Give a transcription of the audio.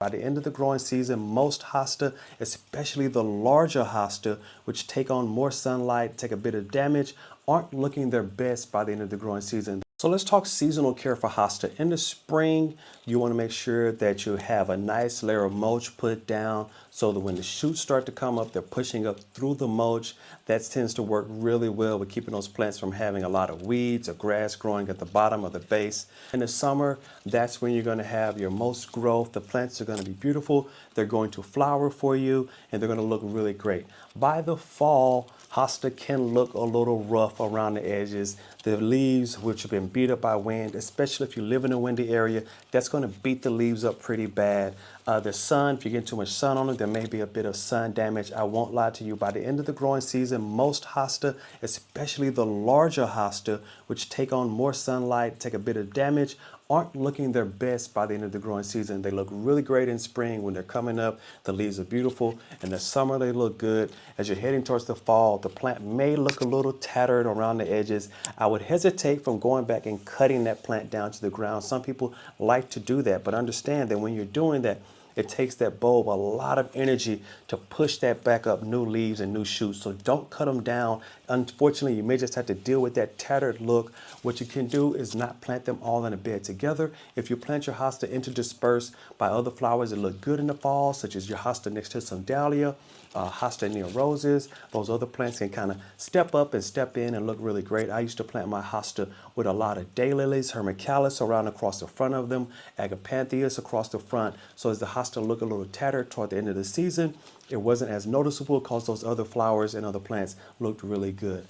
By the end of the growing season, most hosta, especially the larger hosta, which take on more sunlight, take a bit of damage, aren't looking their best by the end of the growing season. So let's talk seasonal care for hosta. In the spring, you want to make sure that you have a nice layer of mulch put down so that when the shoots start to come up, they're pushing up through the mulch. That tends to work really well with keeping those plants from having a lot of weeds or grass growing at the bottom of the base. In the summer, that's when you're going to have your most growth. The plants are going to be beautiful. They're going to flower for you, and they're going to look really great. By the fall, hosta can look a little rough around the edges. The leaves, which have been beat up by wind, especially if you live in a windy area, that's going to beat the leaves up pretty bad. The sun, if you get too much sun on it, there may be a bit of sun damage. I won't lie to you. By the end of the growing season, most hosta, especially the larger hosta, which take on more sunlight, take a bit of damage, aren't looking their best by the end of the growing season. They look really great in spring when they're coming up. The leaves are beautiful. In the summer, they look good. As you're heading towards the fall, the plant may look a little tattered around the edges. I would hesitate from going back and cutting that plant down to the ground. Some people like to do that, but understand that when you're doing that, it takes that bulb a lot of energy to push that back up new leaves and new shoots. So don't cut them down. Unfortunately, you may just have to deal with that tattered look. What you can do is not plant them all in a bed together. If you plant your hosta interdispersed by other flowers that look good in the fall, such as your hosta next to some dahlia, hosta near roses, those other plants can kind of step up and step in and look really great. I used to plant my hosta with a lot of daylilies, hermicalis around across the front of them, agapanthus across the front. So as the hosta look a little tattered toward the end of the season, it wasn't as noticeable because those other flowers and other plants looked really good.